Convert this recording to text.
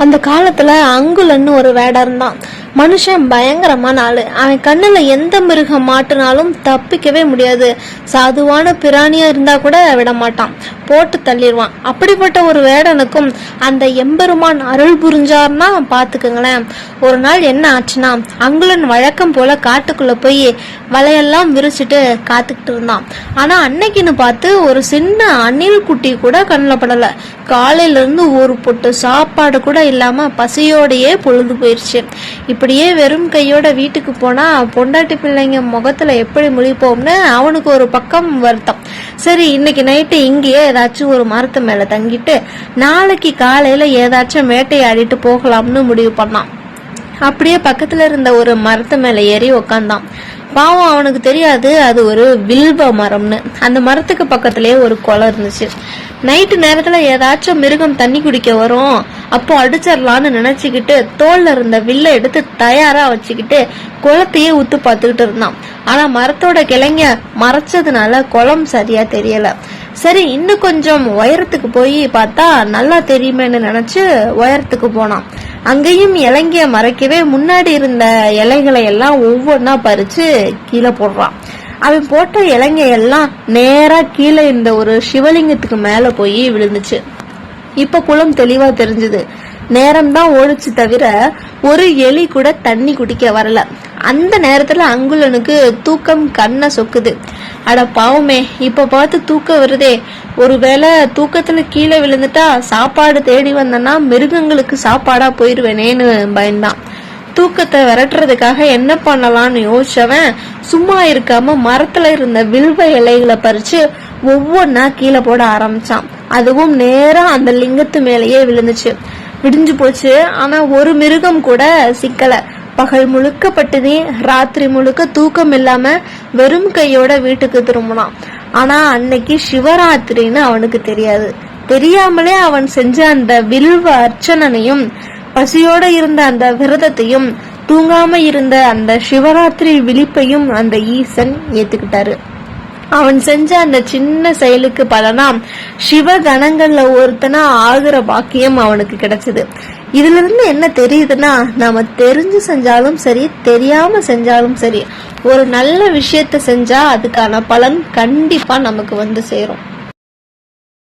அந்த காலத்துல அங்குலன்னு ஒரு வேடம் இருந்தான். மனுஷன் பயங்கரமான ஆளு. அவன் கண்ணுல எந்த மிருகம் மாட்டினாலும் தப்பிக்கவே முடியாது. சாதுவான பிராணியா இருந்தா கூட விட மாட்டான், போட்டு தள்ளிடுவான். அப்படிப்பட்ட ஒரு வேடனுக்கும் அந்த எம்பெருமான் அருள் புரிஞ்சார்னா பாத்துக்குங்களேன். ஒரு நாள் என்ன ஆச்சுன்னா, அங்குலன் வழக்கம் போல காட்டுக்குள்ள போய் வலையெல்லாம் விரிச்சிட்டு காத்துக்கிட்டு இருந்தான். ஆனா அன்னைக்குன்னு பார்த்து ஒரு சின்ன அணில் குட்டி கூட கண்ணில் படல. காலையில இருந்து ஒரு பொட்டு சாப்பாடு கூட இல்லாம பசியோடையே பொழுது போயிருச்சு. இப்படியே வெறும் கையோட வீட்டுக்கு போனா பொண்டாட்டி பிள்ளைங்க முகத்துல எப்படி முழிப்போம்னு அவனுக்கு ஒரு பக்கம் வருத்தம். சரி, இன்னைக்கு நைட்டு இங்கேயே ஏதாச்சும் ஒரு மரத்து மேல தங்கிட்டு நாளைக்கு காலையில ஏதாச்சும் வேட்டையாடிட்டு போகலாம்னு முடிவு பண்ணான். அப்படியே பக்கத்துல இருந்த ஒரு மரத்து மேல ஏறி உக்காந்தான். பாவம், அவனுக்கு தெரியாது அது ஒரு வில்வ மரம்னு. அந்த மரத்துக்கு பக்கத்திலேயே ஒரு குளம் இருந்துச்சு. நைட்டு நேரத்துல ஏதாச்சும் மிருகம் தண்ணி குடிக்க வரும், அப்போ அடிச்சிடலான்னு நினைச்சுக்கிட்டு தோல்ல இருந்த வில்ல எடுத்து தயாரா வச்சுக்கிட்டு குளத்தையே உத்து பார்த்துக்கிட்டு இருந்தான். ஆனா மரத்தோட கிளைங்க மறைச்சதுனால குளம் சரியா தெரியல. சரி, இன்னும் கொஞ்சம் உயரத்துக்கு போய் பார்த்தா நல்லா தெரியுமேன்னு நினைச்சு உயரத்துக்கு போனான். அங்கேயும் இலங்கைய மறைக்கவே முன்னாடி இருந்த இலைகளை எல்லாம் ஒவ்வொன்னா பறிச்சு கீழே போடுறான். அவன் போட்ட இலங்கையெல்லாம் நேரா கீழே இந்த ஒரு சிவலிங்கத்துக்கு மேல போய் விழுந்துச்சு. இப்ப குளம் தெளிவா தெரிஞ்சுது. நேரம்தான் ஓடிச்சு தவிர ஒரு எலி கூட தண்ணி குடிக்க வரல. அந்த நேரத்துல அங்குலனுக்கு தூக்கம் கண்ணை சொக்குது. அட பாவமே, இப்ப பார்த்து தூக்கம் வருதே, ஒருவேளை தூக்கத்துல கீழே விழுந்துட்டா சாப்பாடு தேடி வந்தனா மிருகங்களுக்கு சாப்பாடா போயிருவேனேன்னு பயந்தான். தூக்கத்தை விரட்டுறதுக்காக என்ன பண்ணலாம்னு யோசிச்சவன் சும்மா இருக்காம மரத்துல இருந்த வில்வ இலைகளை பறிச்சு ஒவ்வொன்னா கீழே போட ஆரம்பிச்சான். அதுவும் நேரா அந்த லிங்கத்து மேலேயே விழுந்துச்சு. விடிஞ்சு போச்சு. ஆனா ஒரு மிருகம் கூட சிக்கல. பகல் முழுக்க பட்டுதே, ராத்திரி முழுக்க தூக்கம் இல்லாம வெறும் கையோட வீட்டுக்கு திரும்பினான். ஆனா அன்னைக்கு சிவராத்திரின்னு அவனுக்கு தெரியாது. தெரியாமலே அவன் செஞ்ச அந்த வில்வ அர்ச்சனையும் பசியோட இருந்த அந்த விரதத்தையும் தூங்காம இருந்த அந்த சிவராத்திரி விழிப்பையும் அந்த ஈசன் ஏத்துக்கிட்டாரு. அவன் செஞ்ச அந்த சின்ன செயலுக்கு பலனா சிவகணங்கள்ல ஒருத்தனா ஆகுற பாக்கியம் அவனுக்கு கிடைச்சது. இதுல இருந்து என்ன தெரியுதுன்னா, நாம தெரிஞ்சு செஞ்சாலும் சரி, தெரியாம செஞ்சாலும் சரி, ஒரு நல்ல விஷயத்த செஞ்சா அதுக்கான பலன் கண்டிப்பா நமக்கு வந்து சேரும்.